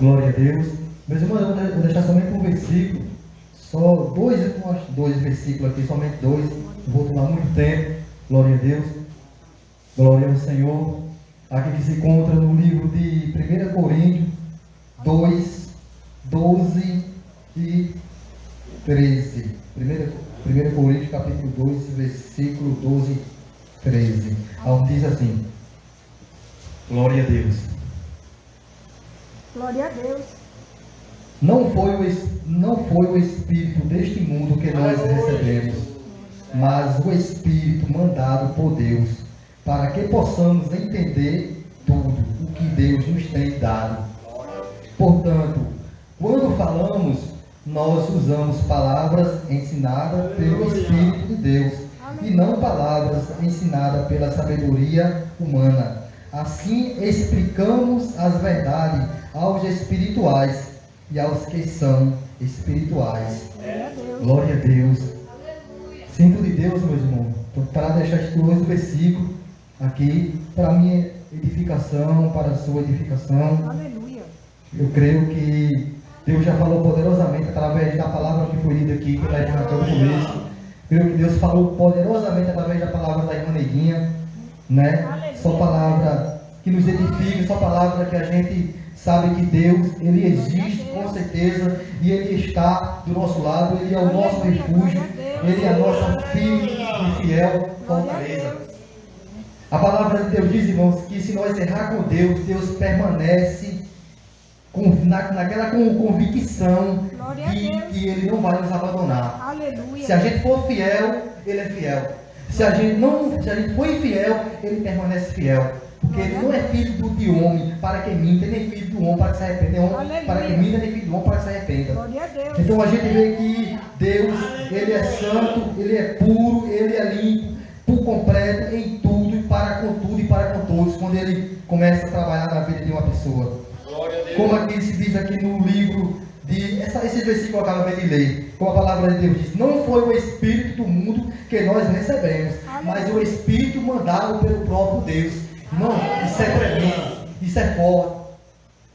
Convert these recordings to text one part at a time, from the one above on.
Glória a Deus. Meus irmãos, eu vou deixar somente um versículo. Só dois versículos aqui, somente dois. Não vou tomar muito tempo. Glória a Deus. Glória ao Senhor. Aqui que se encontra no livro de 1 Coríntios 2, 12 e 13. 1 Coríntios capítulo 2, versículo 12 e 13. Onde diz assim: glória a Deus. Glória a Deus. Não foi o Espírito deste mundo que nós recebemos, mas o Espírito mandado por Deus, para que possamos entender tudo o que Deus nos tem dado. Portanto, quando falamos, nós usamos palavras ensinadas pelo Espírito de Deus, e não palavras ensinadas pela sabedoria humana. Assim explicamos as verdades aos espirituais e aos que são espirituais. Glória a Deus. Sinto de Deus, meus irmãos, para deixar estes dois versículos aqui para minha edificação, para a sua edificação. Aleluia. Eu creio que Deus já falou poderosamente através da palavra que foi lida aqui pela irmã no começo. Creio que Deus falou poderosamente através da palavra da irmã Neguinha, né? Aleluia. Só palavra que nos edifica, só palavra que a gente sabe que Deus, Ele existe com certeza, e Ele está do nosso lado, Ele é o nosso refúgio, Ele é a nossa firme e fiel fortaleza. A palavra de Deus diz, irmãos, que se nós errar com Deus, Deus permanece naquela convicção que Ele não vai nos abandonar. Aleluia. Se a gente for fiel, Ele é fiel. Se a gente for infiel, Ele permanece fiel. Porque Ele não é filho de homem para que minta, nem filho do homem para que se arrependa. É homem para que minta, nem filho do homem para que se arrependa. Glória a Deus. Então a gente vê que Deus, Ele é santo, Ele é puro, Ele é limpo, por completo, em tudo, e para com tudo e para com todos, quando Ele começa a trabalhar na vida de uma pessoa. Como aqui se diz aqui no livro esse versículo eu acabei de ler, como a palavra de Deus diz: não foi o Espírito do mundo que nós recebemos, mas o Espírito mandado pelo próprio Deus. Não, isso é tremendo, isso é forte,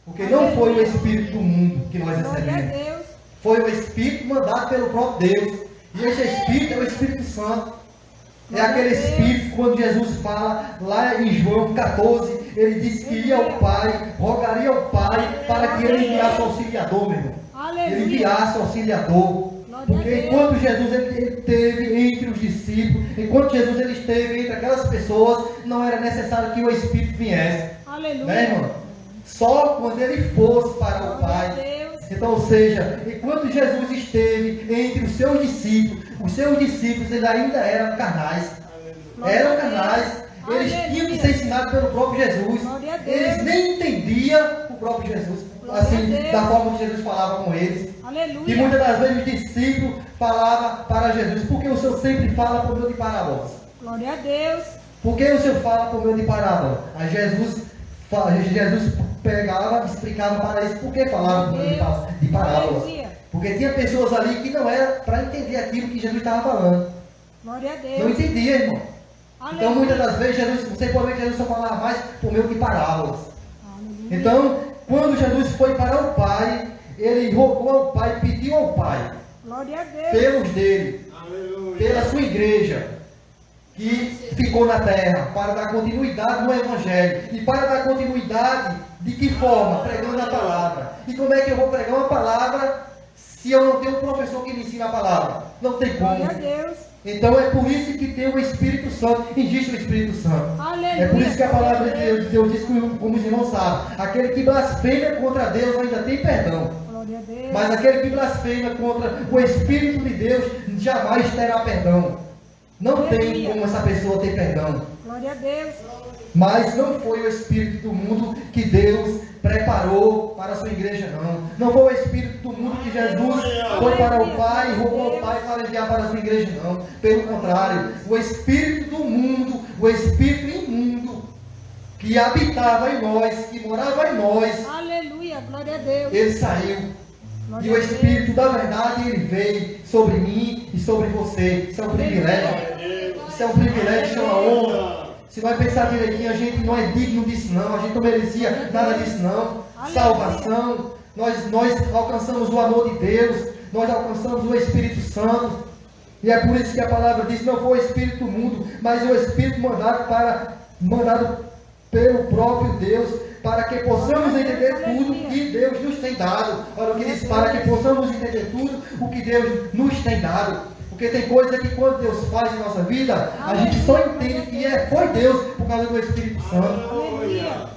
porque não foi o Espírito do mundo que nós recebemos, foi o Espírito mandado pelo próprio Deus, e esse Espírito é o Espírito Santo. É aquele Espírito, quando Jesus fala lá em João 14, ele disse que ia ao Pai, rogaria ao Pai para que ele enviasse o auxiliador, meu irmão. Ele enviasse o auxiliador. Porque enquanto Jesus ele esteve entre os discípulos, enquanto Jesus ele esteve entre aquelas pessoas, não era necessário que o Espírito viesse. Aleluia. Né, irmão? Só quando ele fosse para o Pai. Então, ou seja, enquanto Jesus esteve entre os seus discípulos eles ainda eram carnais. Eram carnais. Eles tinham que ser ensinados pelo próprio Jesus. Eles nem entendiam o próprio Jesus. Assim, da forma que Jesus falava com eles. Aleluia. E muitas das vezes os discípulos falavam para Jesus: por que o Senhor sempre fala por meio de parábolas? Glória a Deus. Por que o Senhor fala por meio de parábola? Aí Jesus pegava e explicava para eles por que falava por meio de parábolas. Porque tinha pessoas ali que não era para entender aquilo que Jesus estava falando. Glória a Deus. Não entendia, irmão. Aleluia. Então muitas das vezes você pode ver que Jesus só falava mais por meio de parábolas. Aleluia. Então, quando Jesus foi para o Pai, ele rogou ao Pai, pediu ao Pai, glória a Deus, pelos dele, pela sua igreja, que ficou na terra, para dar continuidade no Evangelho. E para dar continuidade, de que forma? Pregando a palavra. E como é que eu vou pregar uma palavra se eu não tenho um professor que me ensina a palavra? Não tem como. glória a Deus. Então é por isso que tem o Espírito Santo, existe o Espírito Santo. Aleluia. É por isso que a palavra de Deus diz, como os irmãos sabem, aquele que blasfema contra Deus ainda tem perdão. Glória a Deus. Mas aquele que blasfema contra o Espírito de Deus jamais terá perdão. Não tem como essa pessoa ter perdão. Glória a Deus. Mas não foi o Espírito do mundo que Deus preparou para a sua igreja, não. Não foi o Espírito do mundo que Jesus foi para o Pai e rogou ao Pai para enviar para a sua igreja, não. Pelo contrário, o Espírito do mundo, o Espírito imundo, que habitava em nós, que morava em nós, Aleluia. Glória a Deus. ele saiu. Glória E o a Espírito Deus. da verdade, ele veio sobre mim e sobre você. Isso é um privilégio. Isso é um privilégio, isso é uma honra. Se vai pensar direitinho, a gente não é digno disso não, a gente não merecia nada disso não. salvação, nós alcançamos o amor de Deus, nós alcançamos o Espírito Santo. E é por isso que a palavra diz: não foi o Espírito do mundo, mas o Espírito mandado pelo próprio Deus, para que possamos entender tudo que Deus nos tem dado. Olha o que diz: para que possamos entender tudo o que Deus nos tem dado. Porque tem coisa que quando Deus faz em nossa vida, a gente só entende que foi Deus por causa do Espírito Santo.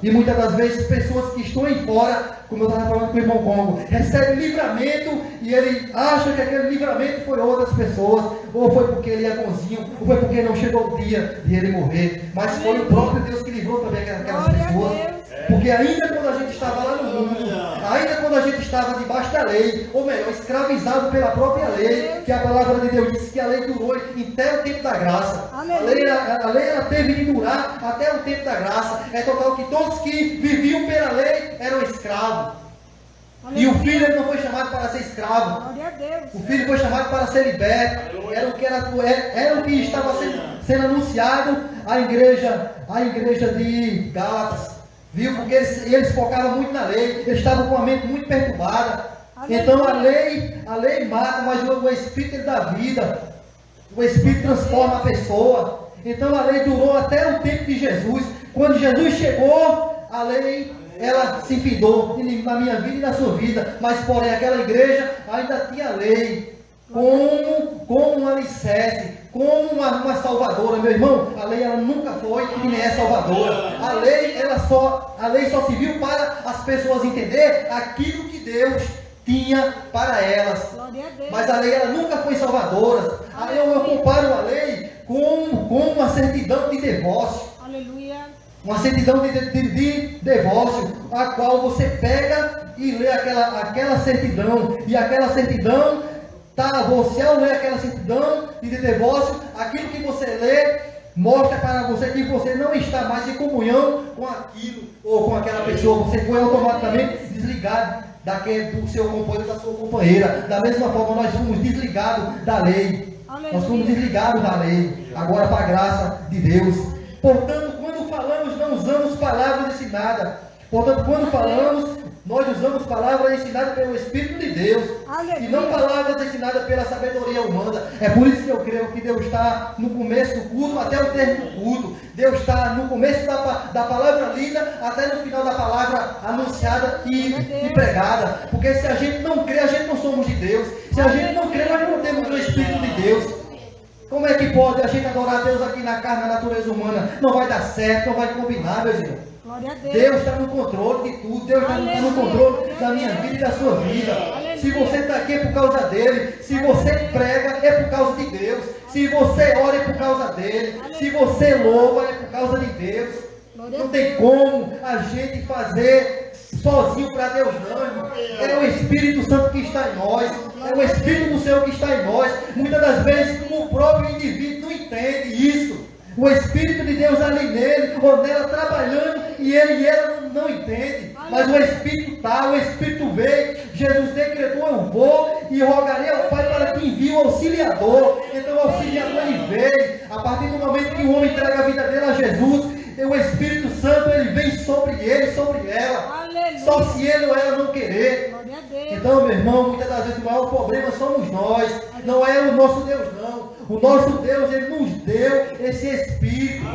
E muitas das vezes pessoas que estão aí fora, como eu estava falando com o irmão Congo, recebem livramento e ele acha que aquele livramento foi outras pessoas, ou foi porque ele é bonzinho, ou foi porque não chegou o dia de ele morrer. Mas foi o próprio Deus que livrou também aquelas pessoas. Porque ainda quando a gente estava lá no mundo, ainda quando a gente estava debaixo da lei, ou melhor, escravizado pela própria lei, que a palavra de Deus diz que a lei durou até o tempo da graça. A lei ela teve de durar até o tempo da graça. É total que todos que viviam pela lei eram escravos. E o filho ele não foi chamado para ser escravo. O filho foi chamado para ser liberto. Era o que estava sendo anunciado à igreja de Gálatas. Viu? Porque eles focavam muito na lei, eles estavam com a mente muito perturbada. Então a lei mata, mas o Espírito ele dá vida. O Espírito transforma a pessoa. Então a lei durou até o tempo de Jesus. Quando Jesus chegou, a lei ela se findou na minha vida e na sua vida. Mas porém aquela igreja ainda tinha lei como um alicerce, como uma salvadora. Meu irmão, a lei ela nunca foi e nem é salvadora. A lei só serviu para as pessoas entender aquilo que Deus tinha para elas. Mas a lei ela nunca foi salvadora. Aí eu comparo a lei com uma certidão de divórcio. Aleluia. Uma certidão de divórcio, a qual você pega e lê aquela certidão. E aquela certidão, você ao ler aquela certidão de divórcio, aquilo que você lê mostra para você que você não está mais em comunhão com aquilo ou com aquela pessoa. Você foi automaticamente desligado do seu companheiro, da sua companheira. Da mesma forma, nós fomos desligados da lei. Aleluia. Nós fomos desligados da lei, agora para a graça de Deus. Portanto, quando falamos, não usamos palavras ensinadas. Portanto, quando falamos, nós usamos palavras ensinadas pelo Espírito de Deus. Aleluia. E não palavras ensinadas pela sabedoria humana. É por isso que eu creio que Deus está no começo do culto até o término do culto. Deus está no começo da palavra lida até no final da palavra anunciada e pregada. Porque se a gente não crê, a gente não somos de Deus. Se a gente não crê, nós não temos o Espírito de Deus. Como é que pode a gente adorar a Deus aqui na carne, na natureza humana? Não vai dar certo, não vai combinar, meus irmãos. Deus está no controle de tudo. Deus está no controle da minha vida e da sua vida. Se você está aqui é por causa dele. Se você prega é por causa de Deus. Se você ora é por causa dele. Se você louva é por causa de Deus. Não tem como a gente fazer sozinho para Deus não, irmão. É o Espírito Santo que está em nós. É o Espírito do Senhor que está em nós. Muitas das vezes o próprio indivíduo não entende isso. O Espírito de Deus ali nele, ou nela trabalhando, e ele e ela não entendem. Mas o Espírito está, o Espírito veio. Jesus decretou: eu vou e rogarei ao Pai para que envie o auxiliador. Então o auxiliador ele veio. A partir do momento que o homem entrega a vida dele a Jesus, o Espírito Santo ele vem sobre ele, sobre ela. Aleluia. Só se ele ou ela não querer. Então, meu irmão, muitas das vezes o maior problema somos nós. Não é o nosso Deus, não. O nosso Deus, ele nos deu esse Espírito.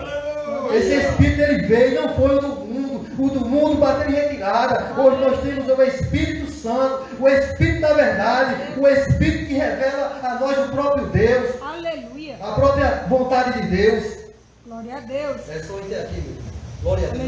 Esse Espírito ele veio, não foi o do mundo. O do mundo bateu em retirada. Hoje nós temos o Espírito Santo, o Espírito da verdade, o Espírito que revela a nós o próprio Deus. Aleluia. A própria vontade de Deus. Glória a Deus. É só isso aqui, meu. Glória a Deus.